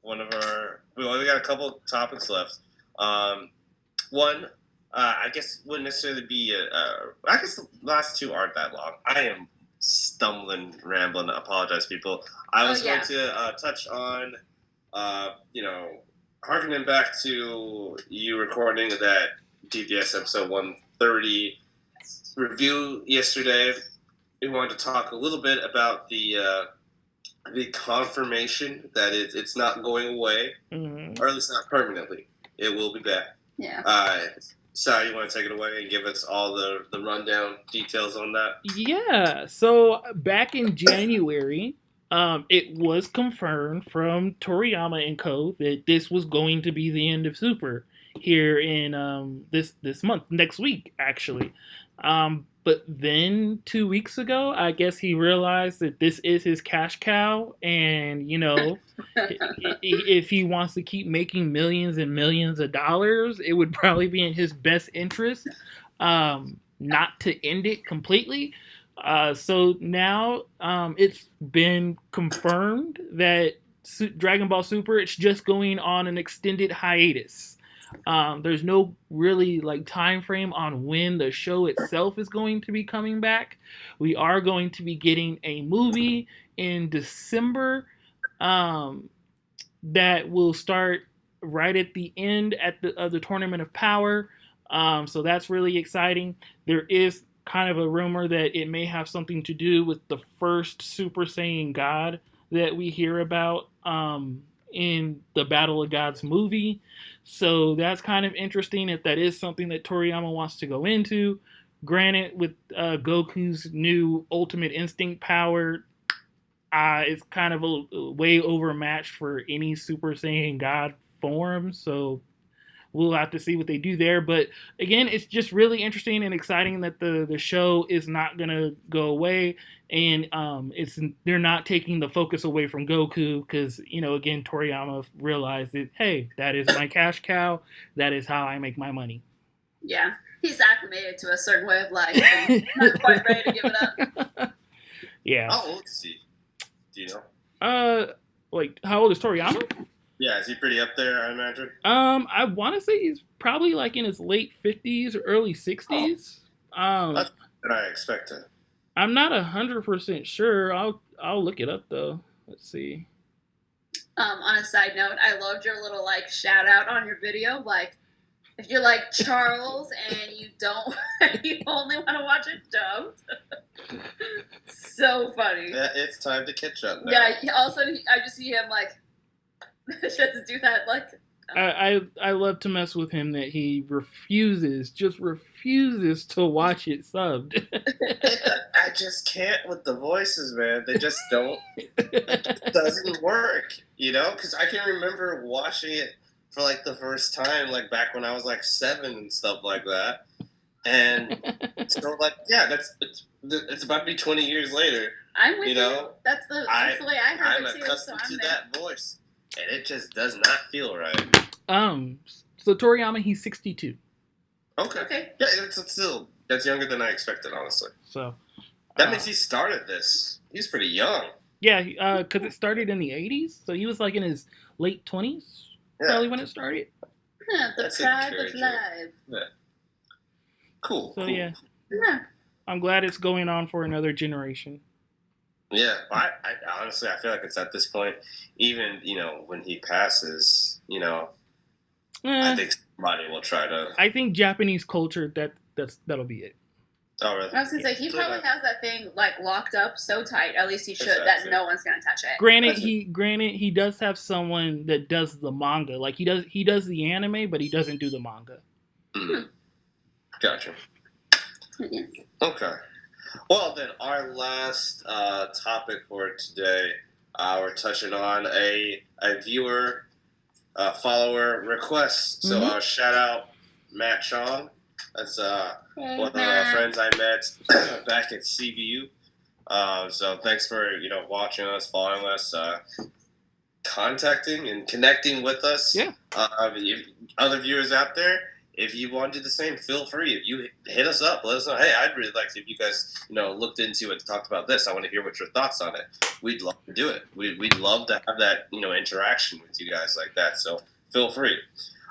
One of we only got a couple topics left. One, I guess wouldn't necessarily be I guess the last two aren't that long. I am stumbling, rambling. I apologize, people. I was going to touch on, harkening back to you recording that DBS episode 130 review yesterday. We wanted to talk a little bit about the confirmation that it's not going away, or at least not permanently. It will be back. Yeah. Sal, you want to take it away and give us all the rundown details on that? Yeah. So back in January, it was confirmed from Toriyama and Co. that this was going to be the end of Super here in this month, next week actually. But then 2 weeks ago, I guess he realized that this is his cash cow, and if he wants to keep making millions and millions of dollars, it would probably be in his best interest not to end it completely. So now it's been confirmed that Dragon Ball Super, it's just going on an extended hiatus. There's no really time frame on when the show itself is going to be coming back. We are going to be getting a movie in December that will start right at the end of the Tournament of Power. So that's really exciting. There is kind of a rumor that it may have something to do with the first Super Saiyan God that we hear about in the Battle of Gods movie. So that's kind of interesting if that is something that Toriyama wants to go into. Granted, with Goku's new Ultimate Instinct power, it's kind of a way overmatched for any Super Saiyan God form. So we'll have to see what they do there. But again, it's just really interesting and exciting that the show is not going to go away. And they're not taking the focus away from Goku because, again, Toriyama realized that, hey, that is my cash cow. That is how I make my money. Yeah. He's acclimated to a certain way of life and not quite ready to give it up. Yeah. How old is he? Do you know? How old is Toriyama? Yeah, is he pretty up there, I imagine? I want to say he's probably in his late 50s or early 60s. That's what I expected. I'm not 100% sure. I'll look it up though. Let's see. On a side note, I loved your little shout out on your video. If you're like Charles and you only want to watch it dubbed. So funny. Yeah, it's time to catch up now. Yeah, all of a sudden I just see him just do that I love to mess with him that he refuses to watch it subbed. I just can't with the voices, man. They just don't. It doesn't work, Because I can remember watching it for the first time, back when I was 7 and stuff like that. And so it's about to be 20 years later. I'm with you. That's the way I heard it too. I'm accustomed to that voice. And it just does not feel right. So Toriyama, he's 62. Okay. Yeah, that's younger than I expected, honestly. So that means he started this. He's pretty young. Yeah, because it started in the 80s, so he was in his late 20s, probably when it started. The pride of life. Yeah. Cool. So cool. Yeah. I'm glad it's going on for another generation. Yeah, I honestly, I feel like it's at this point, even, when he passes, I think somebody will try to... I think Japanese culture, that'll be it. Oh, really? I was going to say, he probably has that thing, locked up so tight, at least he should, that no one's going to touch it. Granted, he does have someone that does the manga. He does the anime, but he doesn't do the manga. Mm-hmm. Gotcha. Yes. Okay. Well, then, our last topic for today, we're touching on a viewer, follower request. So, shout out Matt Chong. That's one of our friends I met back at CBU. So, thanks for, watching us, following us, contacting and connecting with us. Yeah. Other viewers out there, if you want to do the same, feel free. If you hit us up, let us know. Hey, I'd really like to, if you guys, looked into it, talked about this. I want to hear what your thoughts on it. We'd love to do it. We'd love to have that, interaction with you guys like that. So feel free.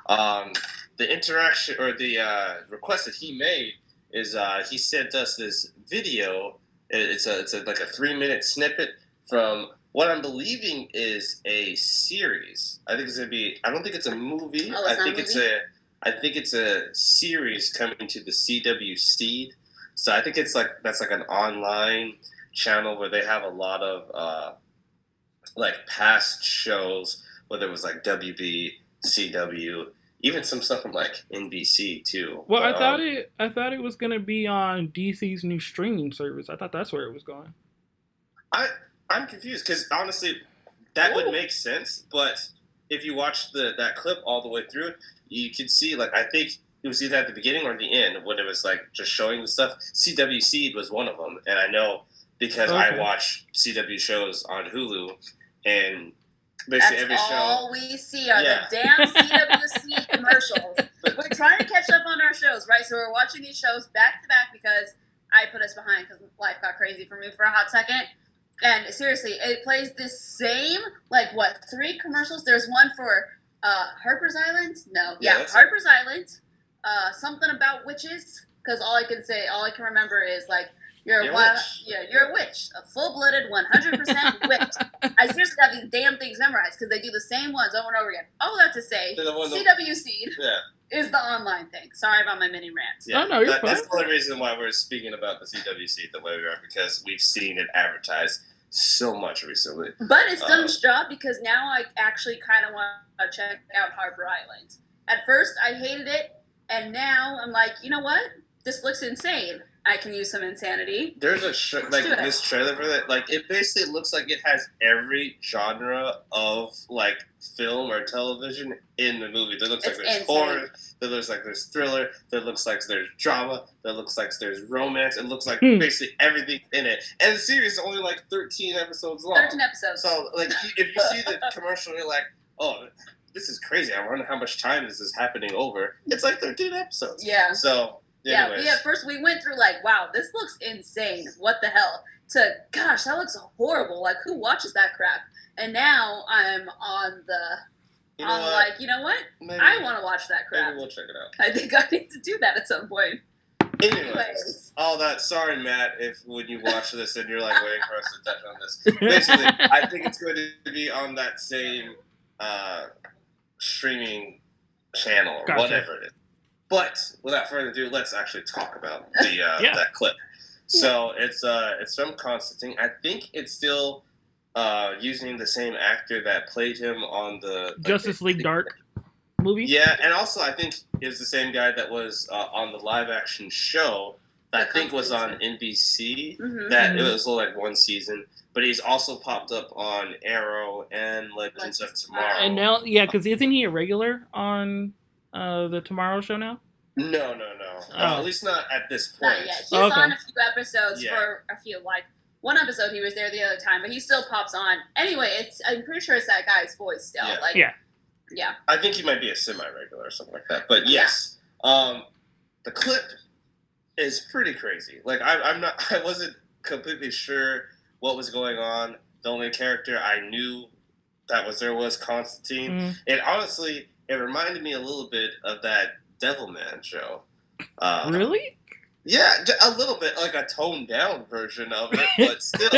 The interaction or the request that he made is he sent us this video. It's like a 3-minute snippet from what I'm believing is a series. I think it's gonna be. I don't think it's a movie. Oh, it's not a movie? I think it's a series coming to the CW Seed. So I think that's like an online channel where they have a lot of past shows, whether it was like WB, CW, even some stuff from like NBC too. Well, I thought it was gonna be on DC's new streaming service. I thought that's where it was going. I'm confused because honestly, that would make sense. But if you watch that clip all the way through, you can see I think it was either at the beginning or the end when it was just showing the stuff. CW Seed was one of them, and I know because I watch CW shows on Hulu, and basically every show. All we see are the damn CWC commercials. We're trying to catch up on our shows, right? So we're watching these shows back to back because I put us behind because life got crazy for me for a hot second. And seriously, it plays the same, 3 commercials? There's one for Harper's Island? No. Yeah, Harper's Island. Something about witches, because all I can remember is, you're a witch. A full-blooded, 100% witch. I seriously have these damn things memorized, because they do the same ones over and over again. All that to say, CW Seed is the online thing. Sorry about my mini rant. Yeah, no, you're fine. That's the only reason why we're speaking about the CW Seed the way we are, because we've seen it advertised so much recently. But it's done its job because now I actually kind of want to check out Harbor Island. At first, I hated it, and now I'm like, you know what? This looks insane. I can use some insanity. There's a this trailer for that. It basically looks like it has every genre of film or television in the movie. There looks like there's horror. There looks like there's thriller. There looks like there's drama. There looks like there's romance. It looks like basically everything in it. And the series is only 13 episodes long. 13 episodes. So if you see the commercial, you're like, oh, this is crazy. I wonder how much time this is happening over. It's 13 episodes. Yeah. So. Anyways. Yeah, first we went through wow, this looks insane. What the hell? To, gosh, that looks horrible. Who watches that crap? And now I'm on the, you know what? Maybe, I want to watch that crap. Maybe we'll check it out. I think I need to do that at some point. Anyways, all that. Sorry, Matt, if when you watch this and you're waiting for us to touch on this. Basically, I think it's going to be on that same streaming channel or whatever it is. But without further ado, let's actually talk about that clip. So it's from Constantine. I think it's still using the same actor that played him on the Justice League Dark movie. Yeah, and also I think it was the same guy that was on the live action show that I think was on NBC. Mm-hmm. That it was one season. But he's also popped up on Arrow and Legends of Tomorrow. And now, because isn't he a regular on the Tomorrow Show now? No. At least not at this point. Not yet. He's on a few episodes for a few, one episode he was there the other time, but he still pops on. Anyway, I'm pretty sure it's that guy's voice still. Yeah. I think he might be a semi-regular or something like that. But yes, the clip is pretty crazy. I wasn't completely sure what was going on. The only character I knew that was there was Constantine. Mm-hmm. And honestly, it reminded me a little bit of that Devilman show. Really? Yeah, a little bit, a toned down version of it, but still,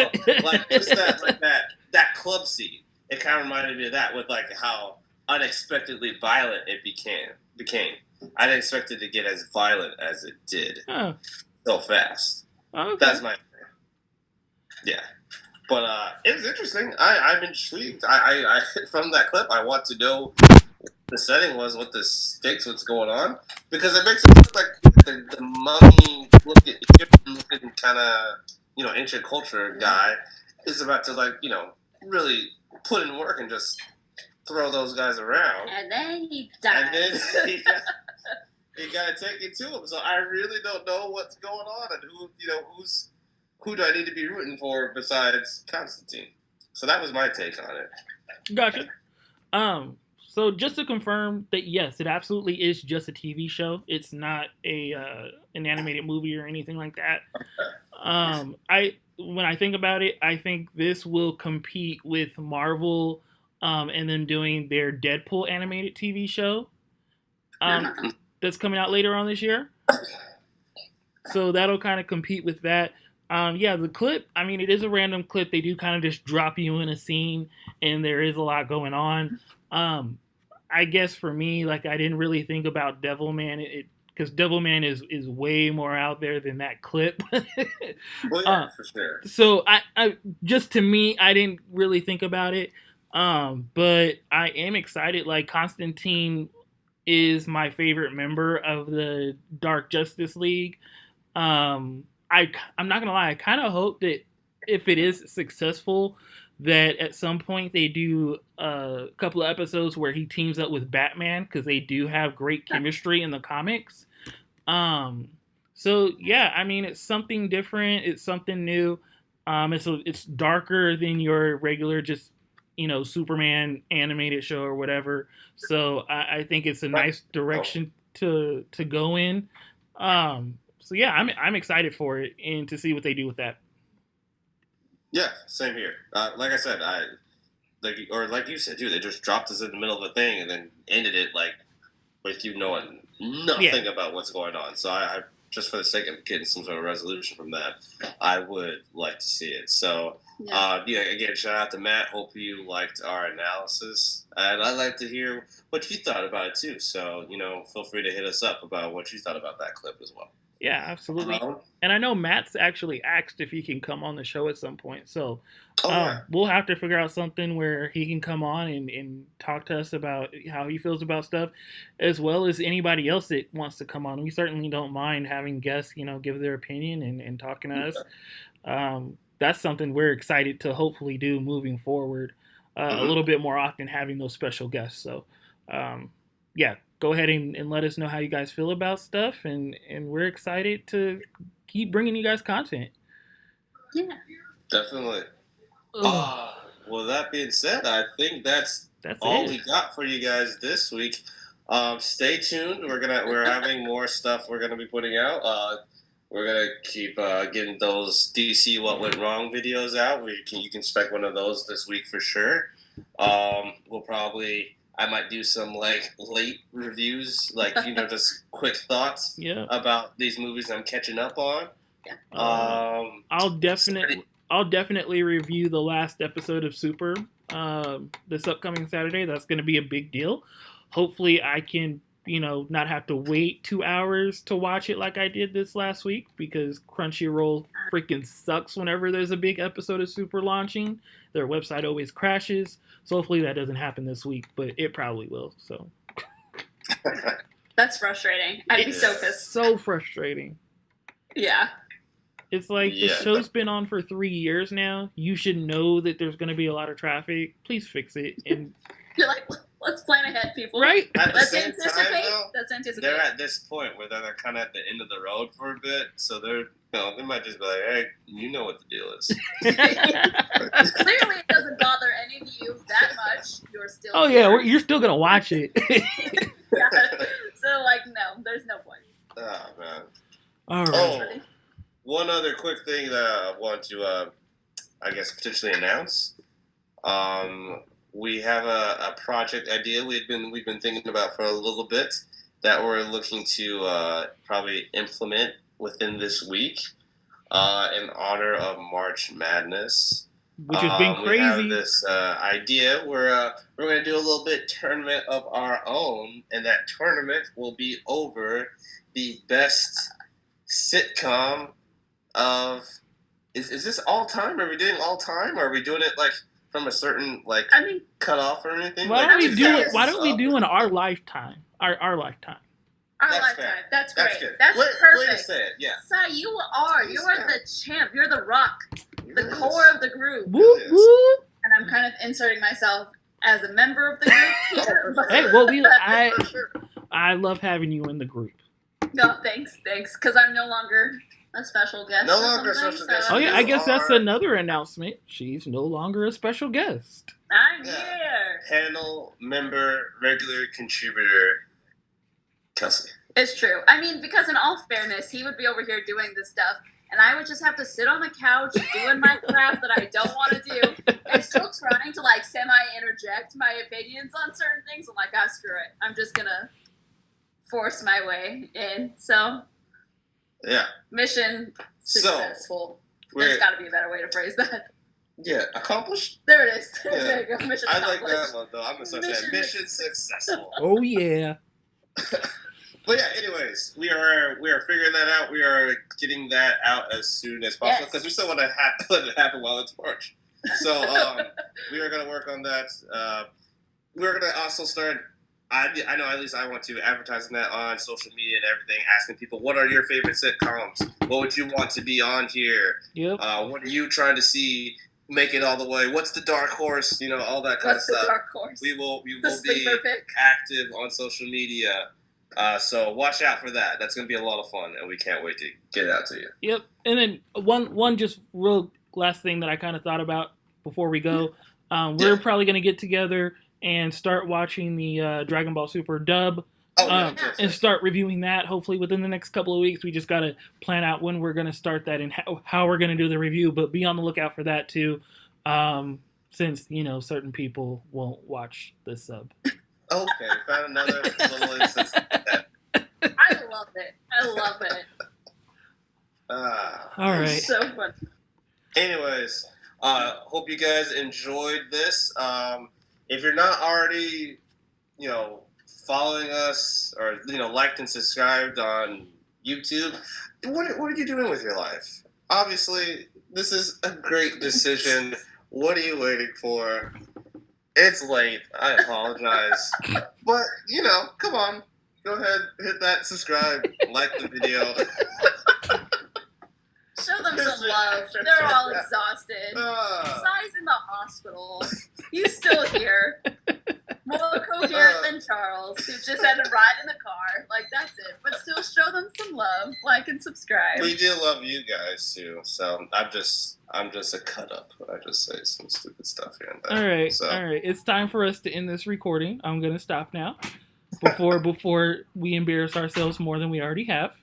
just that club scene. It kind of reminded me of that with how unexpectedly violent it became. I didn't expect it to get as violent as it did so fast. Okay. That's my yeah. But it was interesting. I'm intrigued. I from that clip, I want to know the setting was, what the stakes, what's going on, because it makes it look like the mummy looking kind of ancient culture guy is about to really put in work and just throw those guys around, and then he dies. And then he got to take it to him. So I really don't know what's going on and who do I need to be rooting for besides Constantine. So that was my take on it. Gotcha. So just to confirm that, yes, it absolutely is just a TV show. It's not an animated movie or anything like that. When I think about it, I think this will compete with Marvel, and them doing their Deadpool animated TV show, that's coming out later on this year. So that'll kind of compete with that. Yeah, the clip, I mean, it is a random clip. They do kind of just drop you in a scene, and there is a lot going on. I guess for me, like, I didn't really think about Devilman, because Devilman is way more out there than that clip. Well, yeah, for sure. So I just, to me, I didn't really think about it. But I am excited. Like, Constantine is my favorite member of the Dark Justice League. I'm not gonna lie, I kind of hope that if it is successful, that at some point they do a couple of episodes where he teams up with Batman, because they do have great chemistry in the comics. So yeah, I mean, it's something different, it's something new. It's darker than your regular just, Superman animated show or whatever. So I think it's a nice direction to go in. So yeah, I'm excited for it and to see what they do with that. Yeah, same here. Like I said, like you said too, they just dropped us in the middle of the thing and then ended it like with you knowing nothing about what's going on. So I just for the sake of getting some sort of resolution from that, I would like to see it. So again, shout out to Matt. Hope you liked our analysis, and I'd like to hear what you thought about it too. So feel free to hit us up about what you thought about that clip as well. Yeah, absolutely. And I know Matt's actually asked if he can come on the show at some point. So we'll have to figure out something where he can come on and talk to us about how he feels about stuff, as well as anybody else that wants to come on. We certainly don't mind having guests, give their opinion and talking to us. That's something we're excited to hopefully do moving forward, a little bit more often, having those special guests. So, yeah. Go ahead and let us know how you guys feel about stuff, and we're excited to keep bringing you guys content. Yeah. Definitely. Well, that being said, I think that's all we got for you guys this week. Stay tuned. We're having more stuff we're gonna be putting out. We're gonna keep getting those DC What Went Wrong videos out. You can expect one of those this week for sure. I might do some late reviews, just quick thoughts about these movies I'm catching up on. Yeah. I'll definitely review the last episode of Super this upcoming Saturday. That's going to be a big deal. Hopefully I can, not have to wait 2 hours to watch it like I did this last week, because Crunchyroll freaking sucks whenever there's a big episode of Super launching. Their website always crashes. So hopefully that doesn't happen this week, but it probably will. So that's frustrating. I'd be so pissed. So frustrating. Yeah. It's like the show's been on for 3 years now. You should know that there's going to be a lot of traffic. Please fix it. And you're like, let's plan ahead, people. Right? Let's anticipate. They're at this point where they're kind of at the end of the road for a bit, so they might just be like, "Hey, you know what the deal is." Clearly, it doesn't bother any of you that much. You're still. Oh yeah, you're still gonna watch it. Yeah. So no, there's no point. Oh man. All right. One other quick thing that I want to, potentially announce. We have a project idea we've been thinking about for a little bit that we're looking to probably implement within this week in honor of March Madness, which has been crazy. We have this idea where we're going to do a little bit tournament of our own, and that tournament will be over the best sitcom of. Is this all time? Are we doing all time, or are we doing it from a certain cutoff or anything? Why don't we do it? Why don't we do in our lifetime? Our lifetime. Our lifetime. Fair. That's great. That's good. That's perfect. Way to say it. Yeah. Sai, you are the champ. You're the rock. The core of the group. Woo woo. And I'm kind of inserting myself as a member of the group here. Hey, well, I love having you in the group. No, thanks. Because I'm no longer a special guest. No longer a special guest. Oh yeah, I guess that's another announcement. She's no longer a special guest. I'm Yeah. here. Panel member, regular contributor, Kelsey. It's true. I mean, because in all fairness, he would be over here doing this stuff, and I would just have to sit on the couch doing my crap that I don't want to do, and still trying to like semi-interject my opinions on certain things. I'm like, ah, screw it. I'm just gonna force my way in. So, Yeah. mission successful. There's got to be a better way to phrase that. Yeah, accomplished. There it is. Yeah. There you go. Mission I accomplished. like that one though. I'm gonna start saying mission successful. Oh yeah. But yeah, anyways, we are figuring that out. We are getting that out as soon as possible because we still want to let it happen while it's March. So we are going to work on that. We're going to also start. I know at least I want to advertising that on social media and everything, asking people what are your favorite sitcoms? What would you want to be on here? Yep. What are you trying to see make it all the way? What's the dark horse? You know, all that kind of stuff. What's the dark horse? We will The be sleeper pick. active on social media. So watch out for that. That's going to be a lot of fun, and we can't wait to get it out to you. Yep. And then one just real last thing that I kind of thought about before we go. We're probably going to get together and start watching the Dragon Ball Super dub and start reviewing that hopefully within the next couple of weeks. We just got to plan out when we're going to start that and how we're going to do the review, but be on the lookout for that too, since, you know, certain people won't watch the sub. Okay, found another little instance of that. I love it. All right. It's so fun. Anyways, hope you guys enjoyed this. If you're not already, you know, following us or, you know, liked and subscribed on YouTube, what are you doing with your life? Obviously, this is a great decision. What are you waiting for? It's late. I apologize. But, you know, come on. Go ahead, hit that subscribe, like the video. Show them some love. They're all exhausted. Sai's in the hospital. He's still here. More coherent than Charles, who just had to ride in the car. Like, that's it. But still show them some love. Like and subscribe. We do love you guys, too. So I'm just a cut-up. I just say some stupid stuff here and there. All right. So. All right. It's time for us to end this recording. I'm going to stop now before we embarrass ourselves more than we already have.